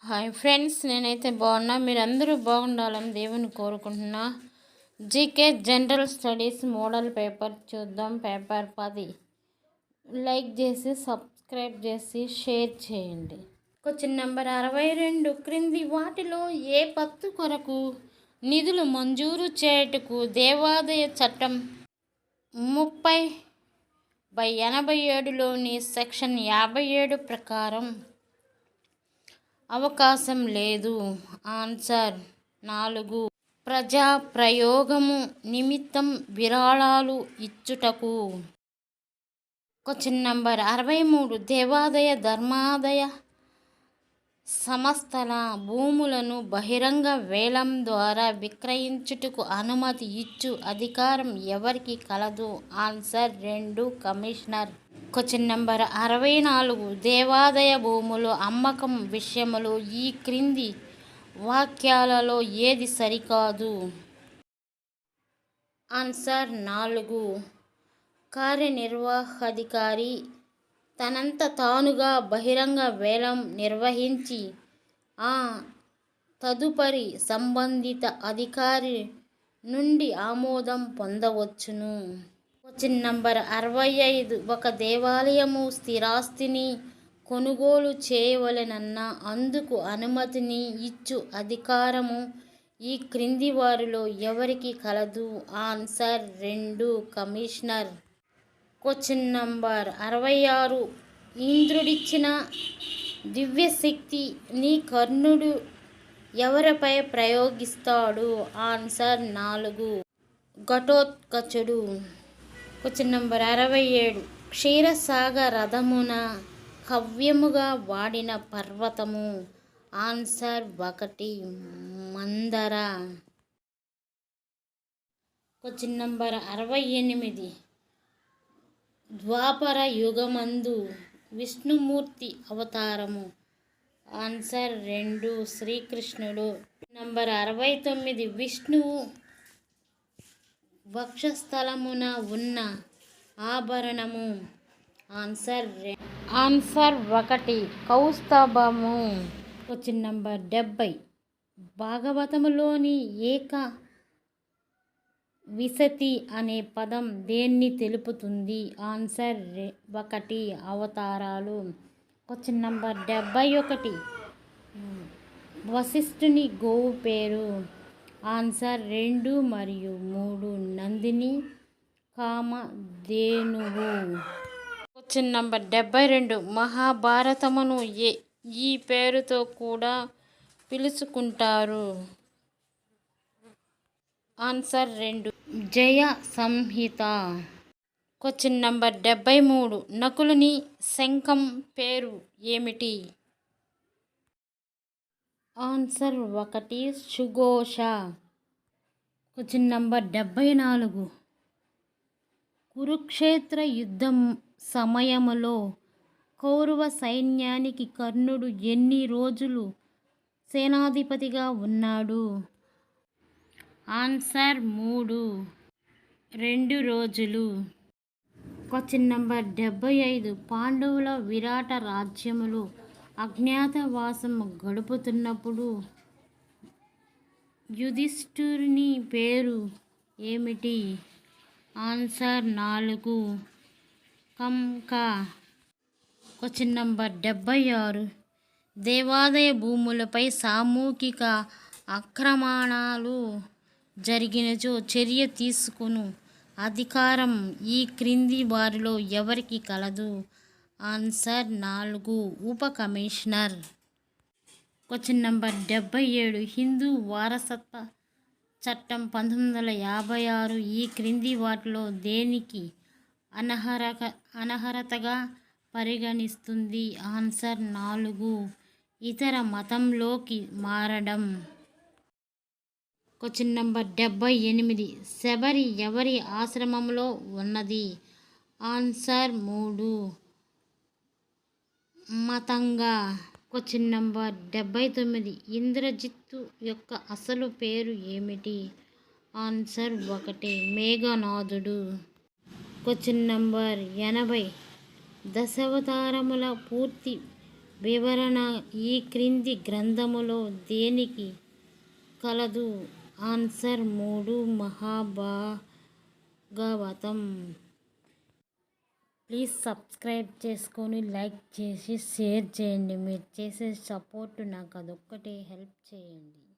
Hi friends, నేనైతే బాగున్నా. మీరందరూ బాగుండాలని దేవుని కోరుకుంటున్నా. GK general studies model paper చూద్దాం. పేపర్ 10 లైక్ చేసి సబ్స్క్రైబ్ చేసి షేర్ చేయండి. Question number 62. క్రింది వాటిలో ఏ పత్తు కొరకు నిధులు మంజూరు చేయుటకు దేవాదాయ చట్టం 30/87లోని సెక్షన్ 57 ప్రకారం అవకాశం లేదు? ఆన్సర్ 4. ప్రజా ప్రయోగము నిమిత్తం విరాళాలు ఇచ్చుటకు. Question number 63. దేవాదాయ ధర్మాదాయ సంస్థల భూములను బహిరంగ వేలం ద్వారా విక్రయించుటకు అనుమతి ఇచ్చు అధికారం ఎవరికి కలదు? ఆన్సర్ 2. కమిషనర్. Question number 64. దేవాదాయ భూములు అమ్మకం విషయంలో ఈ క్రింది వాక్యాలలో ఏది సరికాదు? ఆన్సర్ 4. కార్యనిర్వాహాధికారి తనంత తానుగా బహిరంగ వేలం నిర్వహించి ఆ తదుపరి సంబంధిత అధికారి నుండి ఆమోదం పొందవచ్చును. Question number 65. ఒక దేవాలయము స్థిరాస్తిని కొనుగోలు చేయవలెనన్న అందుకు అనుమతిని ఇచ్చు అధికారము ఈ క్రింది వారిలో ఎవరికి కలదు? ఆన్సర్ 2. కమిషనర్. Question number 66. ఇంద్రుడిచ్చిన దివ్యశక్తిని కర్ణుడు ఎవరిపై ప్రయోగిస్తాడు? ఆన్సర్ 4. ఘటోత్కచుడు. Question number 67. క్షీరసాగ రథమున కవ్యముగా వాడిన పర్వతము? Answer 1. Mandara. Question number 68. Dwapara యుగమందు Vishnumurthy అవతారము? ఆన్సర్ 2. శ్రీకృష్ణుడు. నంబర్ 69. విష్ణువు వక్షస్థలమున ఉన్న ఆభరణము? ఆన్సర్ 1. కౌస్తభము. Question number 70. భాగవతములోని ఏక విశతి అనే పదం దేన్ని తెలుపుతుంది? ఆన్సర్ 1. అవతారాలు. Question number 71. వశిష్ఠుని గోవు పేరు? ఆన్సర్ 2 మరియు 3. నందిని, కామధేనువు. Question number 72. మహాభారతమును ఈ పేరుతో కూడా పిలుచుకుంటారు? Answer 2. Jaya Samhita. Question number 73. నకులుని శంఖం పేరు ఏమిటి? ఆన్సర్ 1. సుఘోష. Question number 74. కురుక్షేత్ర యుద్ధం సమయములో కౌరవ సైన్యానికి కర్ణుడు ఎన్ని రోజులు సేనాధిపతిగా ఉన్నాడు? ఆన్సర్ 3. 2 రోజులు. Question number 75. పాండవుల విరాట రాజ్యములో అజ్ఞాతవాసం గడుపుతున్నప్పుడు యుధిష్ఠిరుని పేరు ఏమిటి? ఆన్సర్ 4. కంక. Question number 76. దేవాదాయ భూములపై సామూహిక ఆక్రమణలు జరిగినచో చర్య తీసుకును అధికారం ఈ క్రింది వారిలో ఎవరికి కలదు? ఆన్సర్ 4. ఉప కమిషనర్. Question number 77. హిందూ వారసత్వ చట్టం 1956 ఈ క్రింది వాటిలో దేనికి అనర్హతగా పరిగణిస్తుంది? ఆన్సర్ 4. ఇతర మతంలోకి మారడం. Question number 78. శబరి ఎవరి ఆశ్రమంలో ఉన్నది? ఆన్సర్ 3. మతంగా. Question number 79. ఇంద్రజిత్తు యొక్క అసలు పేరు ఏమిటి? ఆన్సర్ 1. మేఘనాథుడు. Question number 80. దశావతారముల పూర్తి వివరణ ఈ క్రింది గ్రంథములో దేనికి కలదు? ఆన్సర్ 3 మహాభాగవతం. ప్లీజ్ సబ్స్క్రైబ్ చేసుకొని లైక్ చేసి షేర్ చేయండి. మీరు చేసే సపోర్ట్ నాకు అదొక్కటే హెల్ప్ చేయండి.